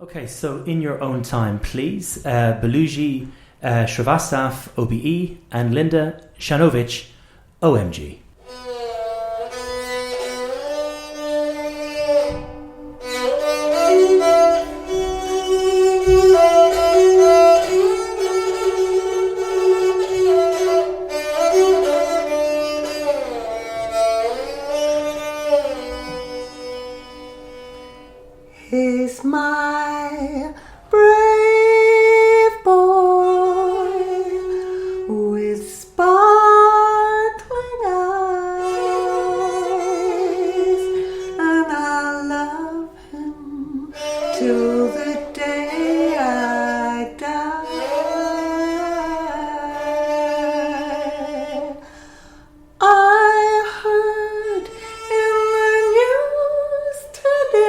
Okay, so in your own time, please, Belushi, Shrivastava, OBE, and Linda Shanovich, OMG. He's my brave boy with sparkling eyes, and I love him till the day I die. I heard in the news today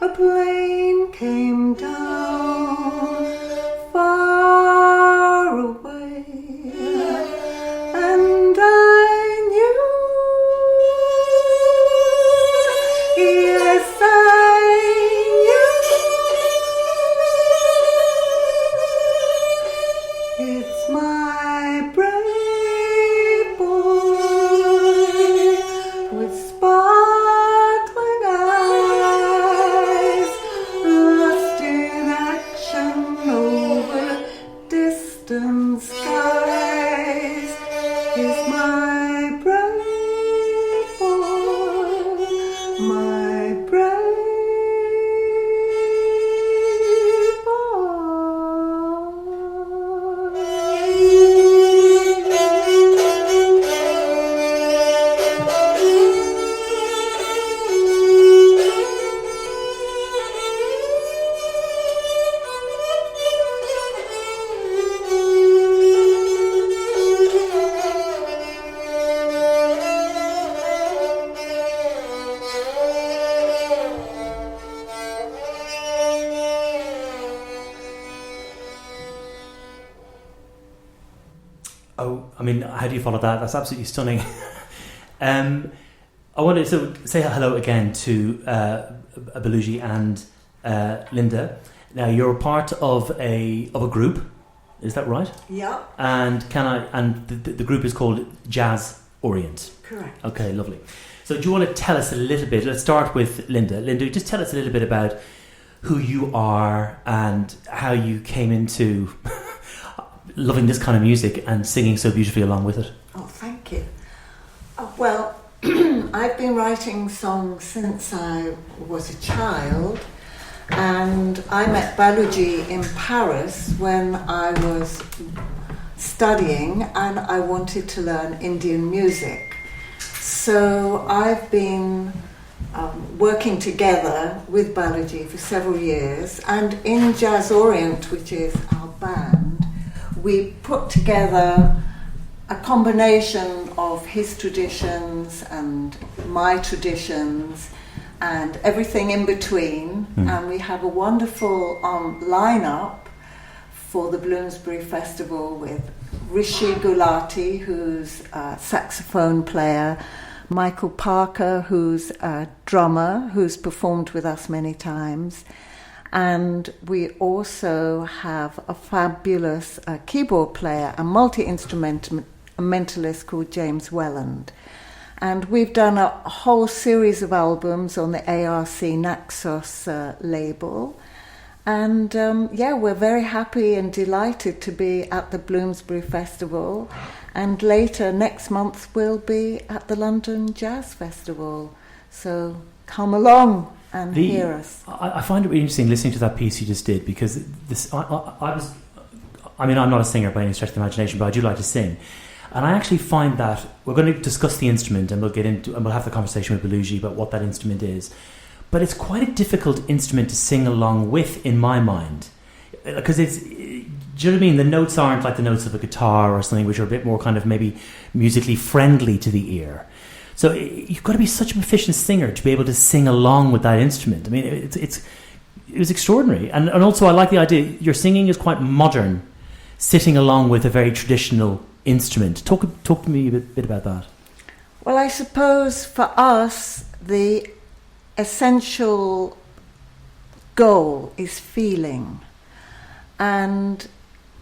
a plane came down far away, and I knew, yes, I knew. It's my brave boy with sparkling eyes, lost in action over distant skies. He's my brave boy, my brave Oh, I mean, how do you follow that? That's absolutely stunning. I wanted to say hello again to Belushi and Linda. Now, you're part of a group, is that right? Yeah, And the group is called Jazz Orient. correct. Okay, lovely. So, do you want to tell us a little bit? Let's start with Linda. Linda, just tell us a little bit about who you are and how you came into loving this kind of music and singing so beautifully along with it. Oh, thank you. Well, I've been writing songs since I was a child, and I met Baluji in Paris when I was studying and I wanted to learn Indian music. So I've been working together with Baluji for several years, and in Jazz Orient, which is our band, we put together a combination of his traditions and my traditions and everything in between. And we have a wonderful lineup for the Bloomsbury Festival with Rishi Gulati, who's a saxophone player, Michael Parker, who's a drummer, who's performed with us many times. And we also have a fabulous keyboard player, a multi-instrumentalist called James Welland. And we've done a whole series of albums on the ARC Naxos label. And we're very happy and delighted to be at the Bloomsbury Festival. And later, next month, we'll be at the London Jazz Festival. So come along and hear us. I find it really interesting listening to that piece you just did, because I'm not a singer by any stretch of the imagination, but I do like to sing. And I actually find that we're going to discuss the instrument and we'll have the conversation with Belushi about what that instrument is. But it's quite a difficult instrument to sing along with, in my mind, because do you know what I mean? The notes aren't like the notes of a guitar or something, which are a bit more kind of maybe musically friendly to the ear. So you've got to be such a proficient singer to be able to sing along with that instrument. I mean, it was extraordinary. And also I like the idea, your singing is quite modern, sitting along with a very traditional instrument. Talk to me a bit about that. Well, I suppose for us, the essential goal is feeling. And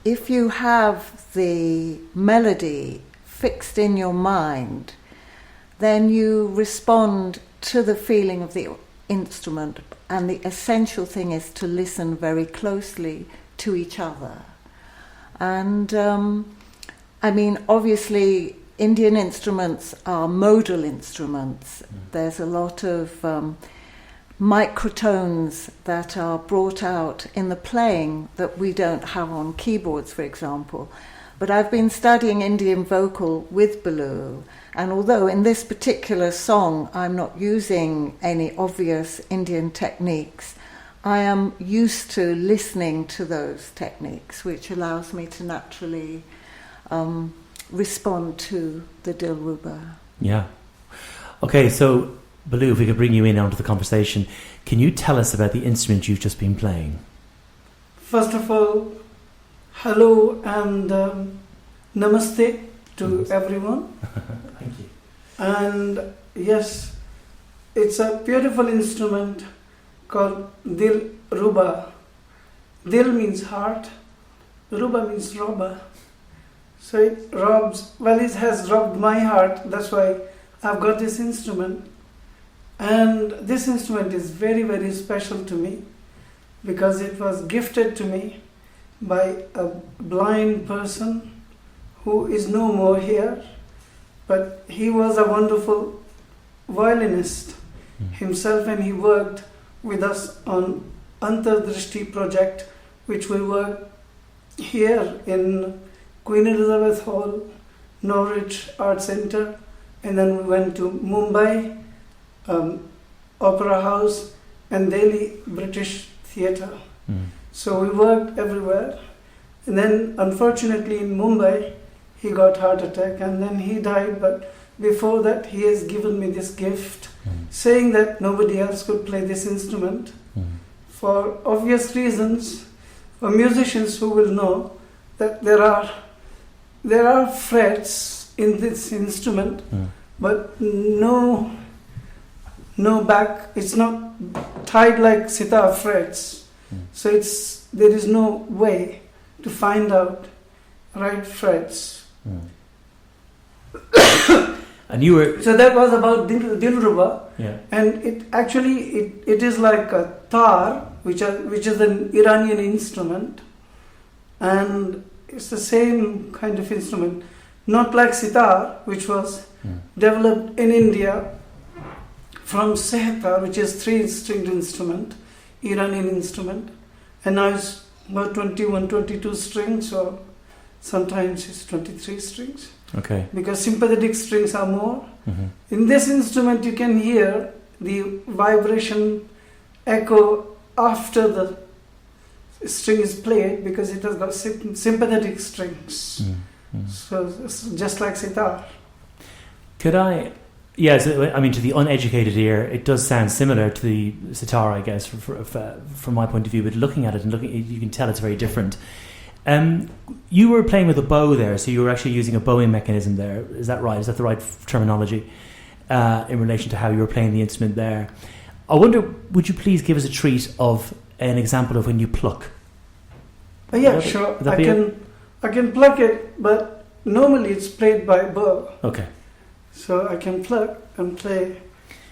if you have the melody fixed in your mind, then you respond to the feeling of the instrument, and the essential thing is to listen very closely to each other. And I mean, obviously Indian instruments are modal instruments. There's a lot of microtones that are brought out in the playing that we don't have on keyboards, for example. But I've been studying Indian vocal with Balu, and although in this particular song I'm not using any obvious Indian techniques, I am used to listening to those techniques, which allows me to naturally respond to the Dilruba. Yeah. Okay, so Balu, if we could bring you in onto the conversation, can you tell us about the instrument you've just been playing? First of all, hello and namaste to everyone. Thank you. And yes, it's a beautiful instrument called Dilruba. Dil means heart, Ruba means robber. So it robs, well, it has robbed my heart, that's why I've got this instrument. And this instrument is very, very special to me because it was gifted to me by a blind person who is no more here, but he was a wonderful violinist himself, and he worked with us on Antardrishti project, which we worked here in Queen Elizabeth Hall, Norwich Art Centre, and then we went to Mumbai, Opera House, and Delhi British Theatre. So we worked everywhere. And then unfortunately in Mumbai, he got heart attack and then he died. But before that, he has given me this gift, saying that nobody else could play this instrument. For obvious reasons, for musicians who will know that there are frets in this instrument, but no back. It's not tied like sitar frets. So there is no way to find out right frets. And you were... So that was about Dilruba. Yeah. And it is like a tar, which is an Iranian instrument, and it's the same kind of instrument, not like sitar, which was developed in India from setar, which is 3-stringed instrument, Iranian instrument, and now it's about 21, 22 strings, or sometimes it's 23 strings. Okay. Because sympathetic strings are more. In this instrument you can hear the vibration echo after the string is played, because it has got sympathetic strings. So it's just like sitar. Could I... Yes, I mean, to the uneducated ear, it does sound similar to the sitar, I guess, from my point of view. But looking at it you can tell it's very different. You were playing with a bow there, so you were actually using a bowing mechanism there. Is that right? Is that the right terminology in relation to how you were playing the instrument there? I wonder, would you please give us a treat of an example of when you pluck? Yeah, sure. I can pluck it, but normally it's played by bow. Okay. So I can pluck and play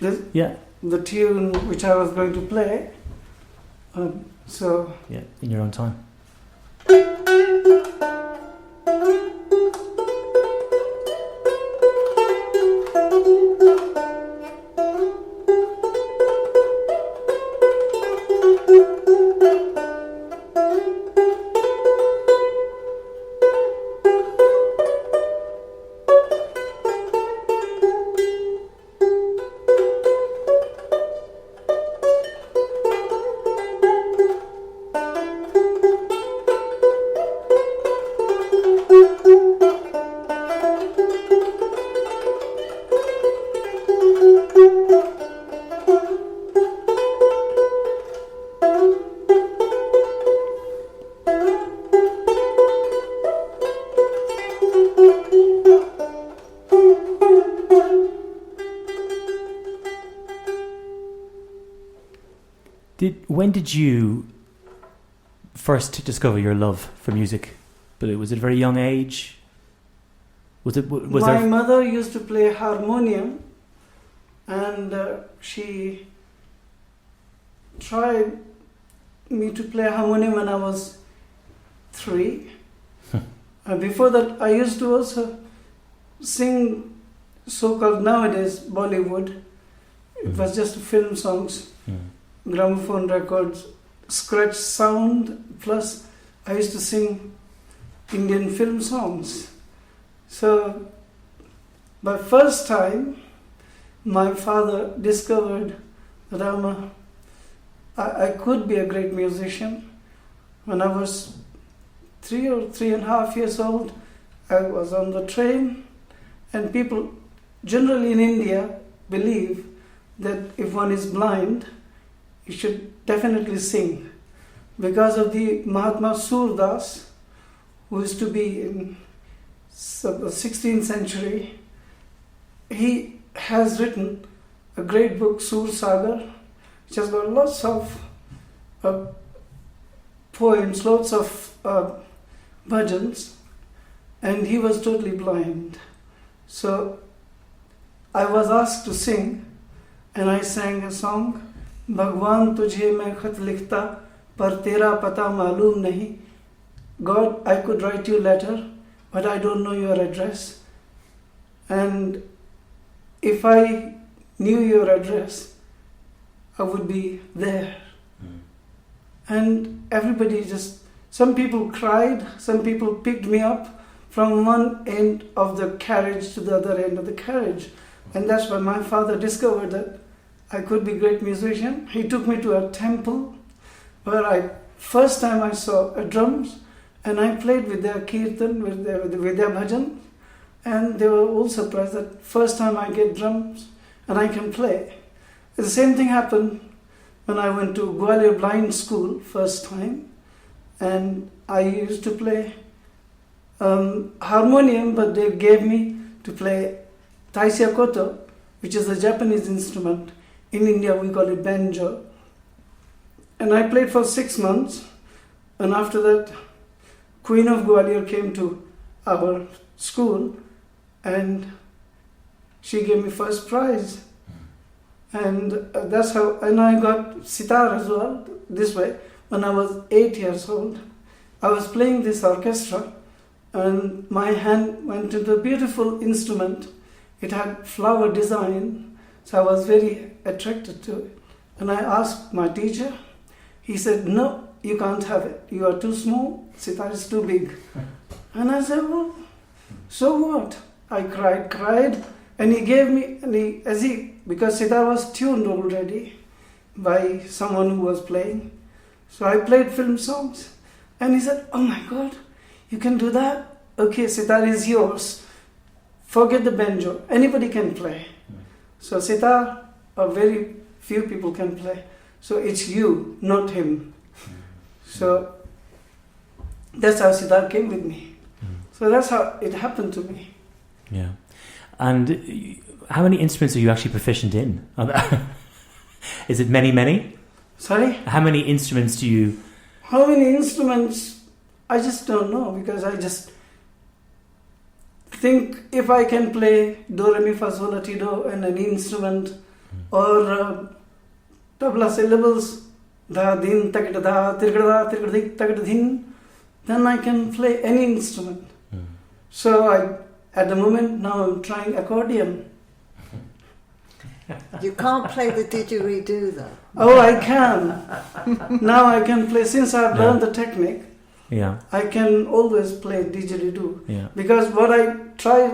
the tune which I was going to play. In your own time. When did you first discover your love for music? But was it a very young age? Was My mother used to play harmonium, and she tried me to play harmonium when I was 3. Before that, I used to also sing so-called nowadays Bollywood. It was just film songs, gramophone records, scratch sound, plus I used to sing Indian film songs. So, by first time, my father discovered that I could be a great musician. When I was 3 or 3.5 years old, I was on the train, and people generally in India believe that if one is blind, you should definitely sing. Because of the Mahatma Surdas, who used to be in the 16th century, he has written a great book, Sur Sagar, which has got lots of poems, lots of bhajans, and he was totally blind. So I was asked to sing, and I sang a song, Bhagwan tujhe main khat likhta, par tera pata malum nahi. God, I could write you a letter, but I don't know your address. And if I knew your address, I would be there. And everybody some people cried, some people picked me up from one end of the carriage to the other end of the carriage. And that's when my father discovered that I could be a great musician. He took me to a temple where first time I saw drums, and I played with their kirtan, with their bhajan, and they were all surprised that first time I get drums and I can play. The same thing happened when I went to Gwalior Blind School first time, and I used to play harmonium, but they gave me to play taisya koto, which is a Japanese instrument. In India we call it banjo. And I played for 6 months, and after that Queen of Gwalior came to our school, and she gave me first prize. And that's how, and I got sitar as well, this way. When I was 8 years old, I was playing this orchestra, and my hand went to the beautiful instrument. It had flower design, so I was very attracted to it. And I asked my teacher, he said, no, you can't have it. You are too small, sitar is too big. And I said, well, so what? I cried, and he gave me, because sitar was tuned already by someone who was playing. So I played film songs, and he said, oh my God, you can do that? Okay, sitar is yours. Forget the banjo, anybody can play. So sitar, very few people can play. So it's you, not him. So that's how sitar came with me. So that's how it happened to me. Yeah. And how many instruments are you actually proficient in? Is it many? Sorry? How many instruments do you... How many instruments? I just don't know, because I just think if I can play do, re, mi, fa, sol, la, ti, do and any instrument, or tabla syllables, da, din, takita, da, tirgada, tirgadik, takita, din, then I can play any instrument. So at the moment now I'm trying accordion. You can't play the didgeridoo though. Oh, I can. Now I can play, since I've learned the technique. Yeah. I can always play didgeridoo. Yeah. Because what I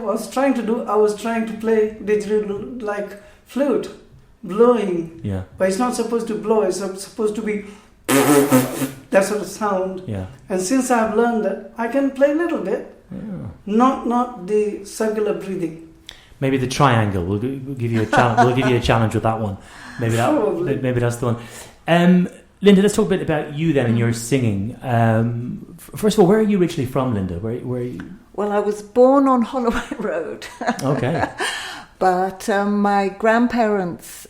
was trying to play didgeridoo like flute, blowing. Yeah. But it's not supposed to blow, it's supposed to be that sort of sound. Yeah. And since I've learned that, I can play a little bit. Yeah. Not the circular breathing. Maybe the triangle. We'll give you a challenge. We'll give you a challenge with that one. Maybe that's the one. Linda, let's talk a bit about you then and your singing. First of all, where are you originally from, Linda? Where are you? Well, I was born on Holloway Road. Okay. But my grandparents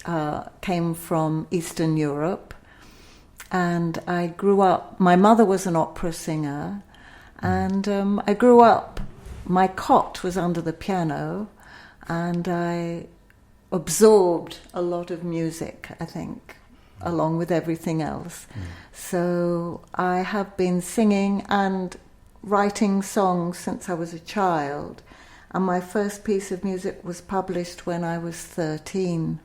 came from Eastern Europe, And I grew up, my mother was an opera singer, and I grew up, my cot was under the piano, and I absorbed a lot of music, I think, along with everything else. So I have been singing and writing songs since I was a child, and my first piece of music was published when I was 13.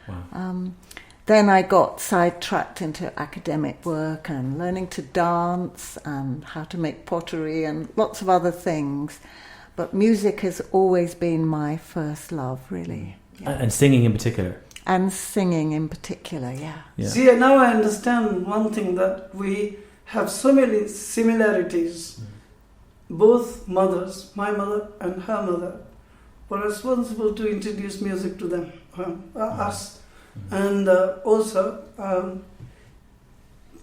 Wow. Then I got sidetracked into academic work and learning to dance and how to make pottery and lots of other things. But music has always been my first love, really. Yeah. And singing in particular. And singing in particular, yeah. See, now I understand one thing, that we have so many similarities. Both mothers, my mother and her mother, were responsible to introduce music to them, us. And also,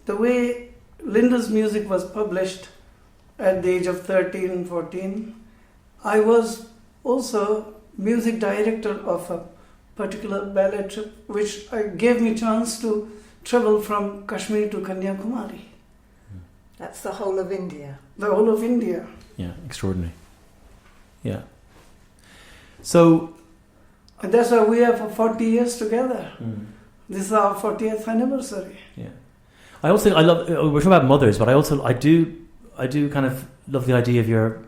the way Linda's music was published at the age of 13, 14, I was also music director of a particular ballet trip, which gave me chance to travel from Kashmir to Kanyakumari. That's the whole of India. The whole of India. Yeah, extraordinary. Yeah. So... And that's why we are for 40 years together. This is our 40th anniversary. Yeah. I love, we're talking about mothers, but I do kind of love the idea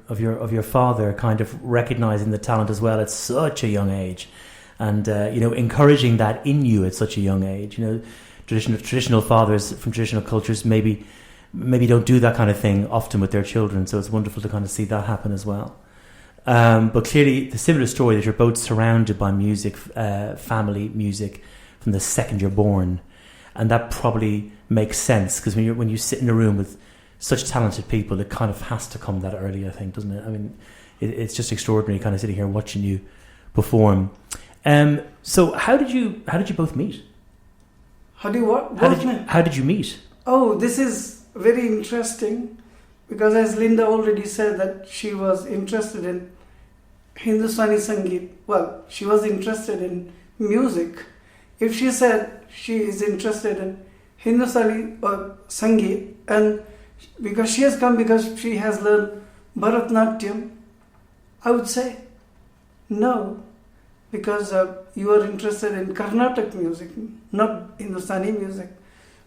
of your father kind of recognizing the talent as well at such a young age, and encouraging that in you at such a young age. Traditional fathers from traditional cultures maybe don't do that kind of thing often with their children, so it's wonderful to kind of see that happen as well. But clearly, the similar story that you're both surrounded by music, family music, from the second you're born, and that probably makes sense, because when you sit in a room with such talented people, it kind of has to come that early, I think, doesn't it? I mean, it's just extraordinary, kind of sitting here watching you perform. So how did you both meet? How do you what? How did you meet? Oh, this is very interesting, because as Linda already said that she was interested in Hindustani Sangeet. Well, she was interested in music. If she said she is interested in Hindustani Sangeet, and because she has come because she has learned Bharatanatyam, I would say no, because you are interested in Carnatic music, not Hindustani music.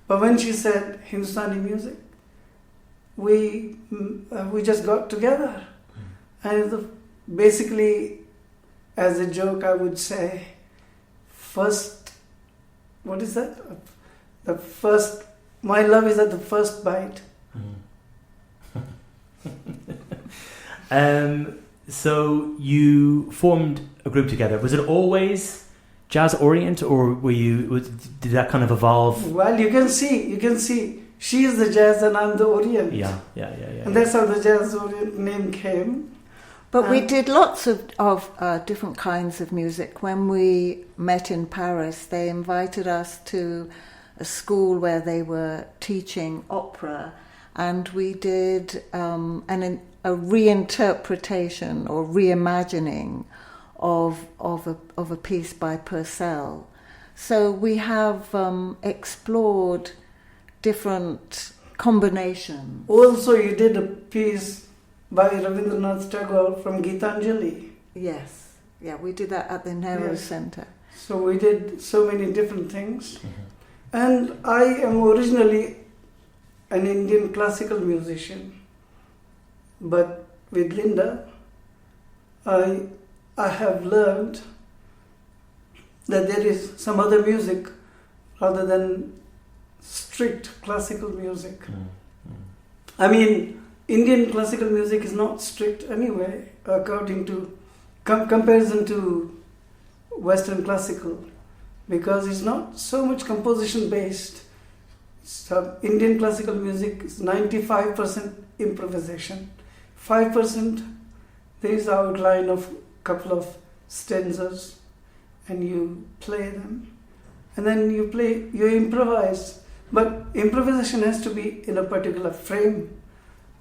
But when she said Hindustani music, we just got together, and basically, as a joke, I would say, my love is at the first bite. So you formed a group together. Was it always Jazz Orient, or did that kind of evolve? Well, you can see. She is the jazz and I'm the Orient. Yeah. And that's how the Jazz Orient name came. But we did lots of different kinds of music. When we met in Paris, they invited us to a school where they were teaching opera, and we did a reinterpretation or reimagining of a piece by Purcell. So we have explored different combinations. Also, you did a piece by Rabindranath Tagore from Gitanjali. Yes, yeah, we did that at the Nehru Center. So we did so many different things. And I am originally an Indian classical musician, but with Linda, I have learned that there is some other music rather than strict classical music. I mean, Indian classical music is not strict anyway, according to comparison to Western classical, because it's not so much composition based. So Indian classical music is 95% improvisation, 5% there is outline of couple of stanzas, and you play them, and then you improvise. But improvisation has to be in a particular frame,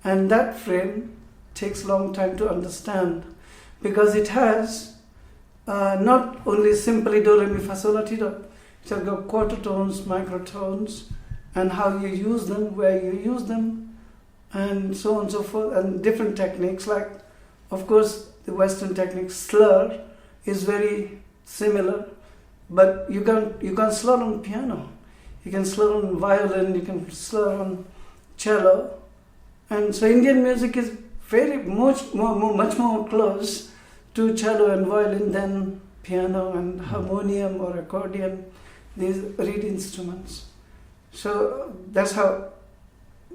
and that frame takes a long time to understand, because it has not only simply do, re, mi, fa, sol, la, ti, do. It has got quarter tones, microtones, and how you use them, where you use them, and so on and so forth, and different techniques. Like, of course, the Western technique slur is very similar, but you can slur on piano, you can slur on violin, you can slur on cello, and so Indian music is very much more close to cello and violin than piano and harmonium or accordion, these reed instruments. So that's how,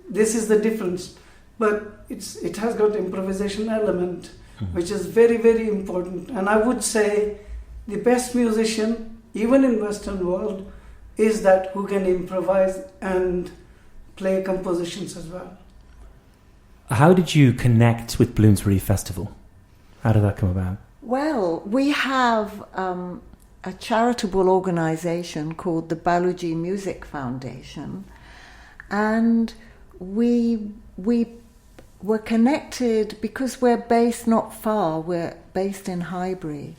this is the difference. But it has got improvisation element, which is very, very important. And I would say the best musician, even in Western world, is that who can improvise and play compositions as well. How did you connect with Bloomsbury Festival? How did that come about? Well, we have a charitable organisation called the Baluji Music Foundation, and we were connected because we're based not far. We're based in Highbury,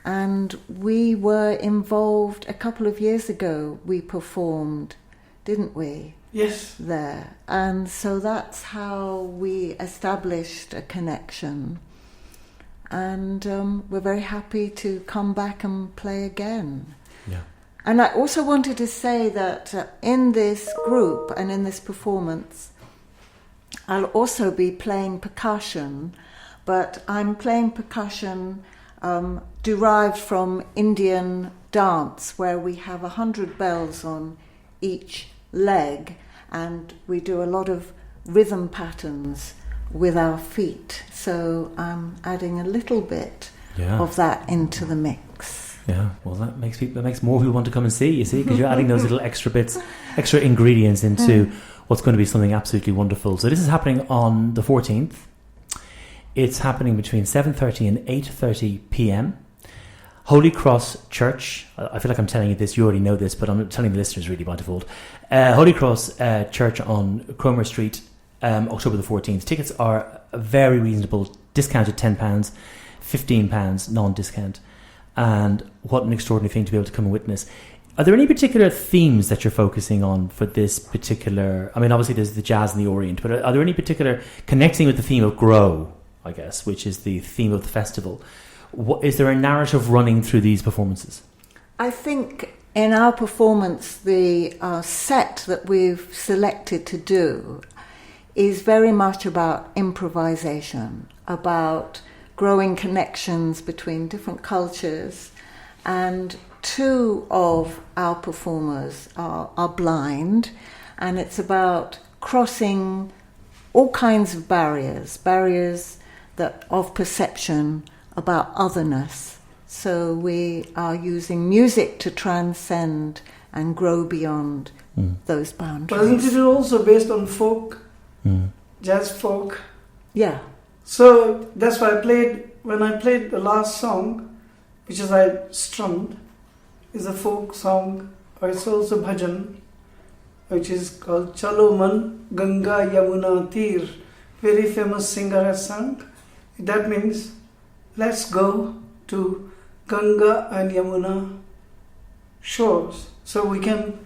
and we were involved a couple of years ago. We performed, didn't we? Yes. There, and so that's how we established a connection. And we're very happy to come back and play again. Yeah. And I also wanted to say that in this group and in this performance, I'll also be playing percussion, but I'm playing percussion derived from Indian dance, where we have 100 bells on each leg, and we do a lot of rhythm patterns with our feet. So I'm adding a little bit of that into the mix. Yeah, well, that makes more people want to come and see, you see, because you're adding those little extra bits, extra ingredients into what's going to be something absolutely wonderful. So this is happening on the 14th. It's happening between 7:30 and 8:30 p.m. Holy Cross Church. I feel like I'm telling you this, you already know this, but I'm telling the listeners really by default. Holy Cross Church on Cromer Street, October the 14th. Tickets are very reasonable, discounted £10, £15 non-discount. And what an extraordinary thing to be able to come and witness. Are there any particular themes that you're focusing on for this particular... I mean, obviously there's the jazz and the Orient, but are there any particular... Connecting with the theme of Grow, I guess, which is the theme of the festival, is there a narrative running through these performances? I think in our performance, the set that we've selected to do is very much about improvisation, about growing connections between different cultures, and two of our performers are blind, and it's about crossing all kinds of barriers that of perception about otherness. So we are using music to transcend and grow beyond those boundaries. But isn't it also based on folk, jazz folk? Yeah. So that's why when I played the last song, which is I strummed, is a folk song, or it's also bhajan, which is called Chalo Man Ganga Yamuna Tir. Very famous singer has sung. That means, let's go to Ganga and Yamuna shores, so we can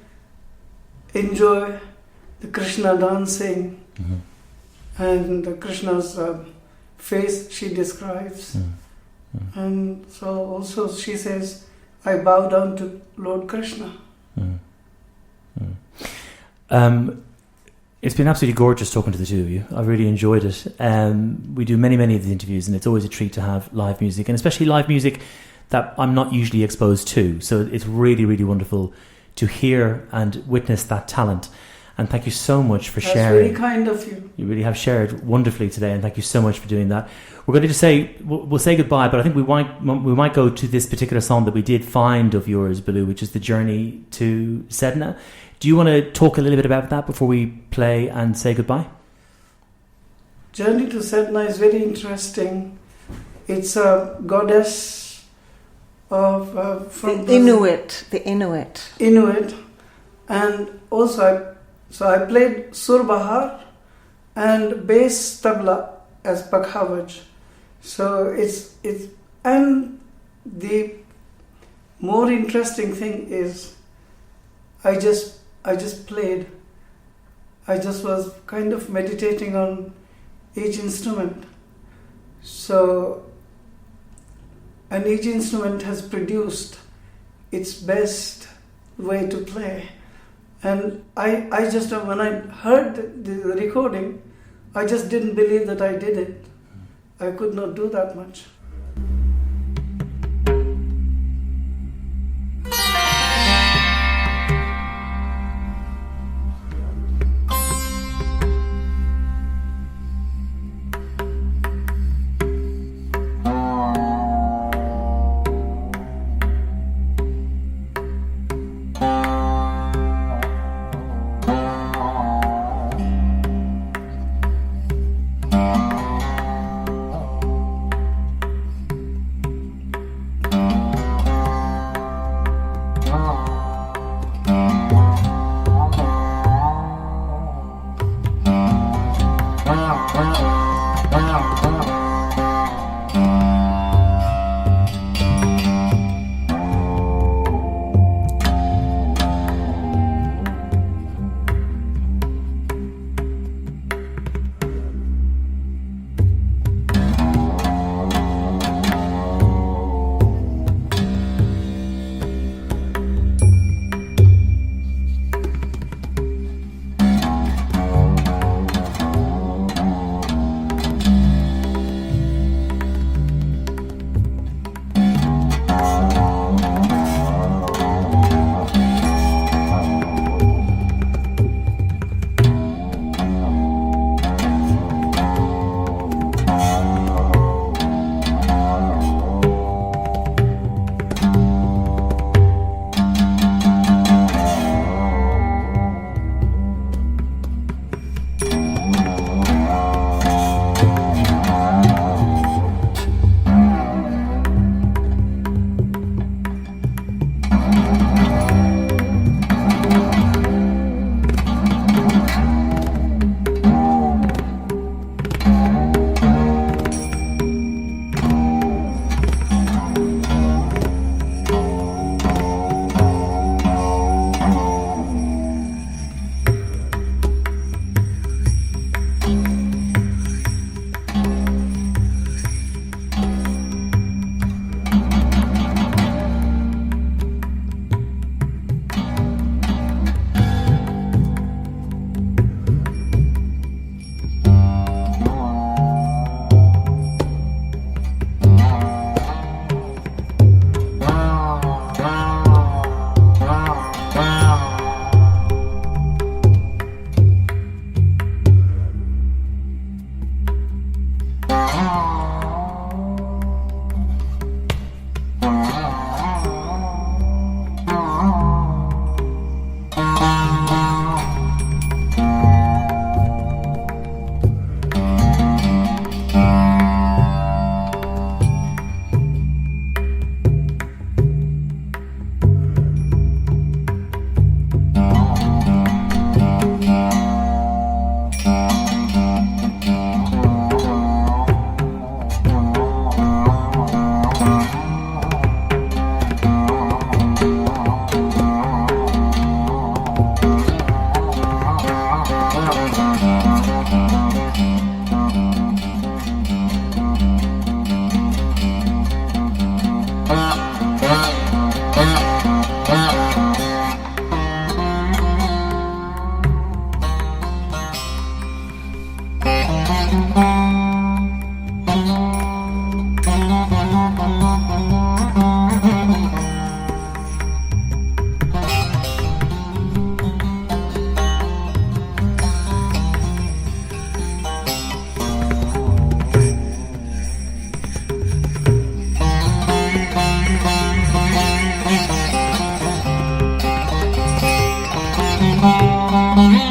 enjoy the Krishna dancing and the Krishna's face she describes. And so also she says, I bow down to Lord Krishna. It's been absolutely gorgeous talking to the two of you. I've really enjoyed it. We do many of the interviews, and it's always a treat to have live music, and especially live music that I'm not usually exposed to. So it's really, really wonderful to hear and witness that talent. And thank you so much for sharing. That's very kind of you. You really have shared wonderfully today, and thank you so much for doing that. We're going to just say, we'll say goodbye, but I think we might go to this particular song that we did find of yours, Balu, which is The Journey to Sedna. Do you want to talk a little bit about that before we play and say goodbye? Journey to Sedna is very interesting. It's a goddess of from the Inuit. Inuit, and also I played Sur Bahar and bass tabla as Pakhavaj. So it's and the more interesting thing is I just played I just was kind of meditating on each instrument. So, and each instrument has produced its best way to play. And I just, when I heard the recording, I just didn't believe that I did it. I could not do that much. Thank you.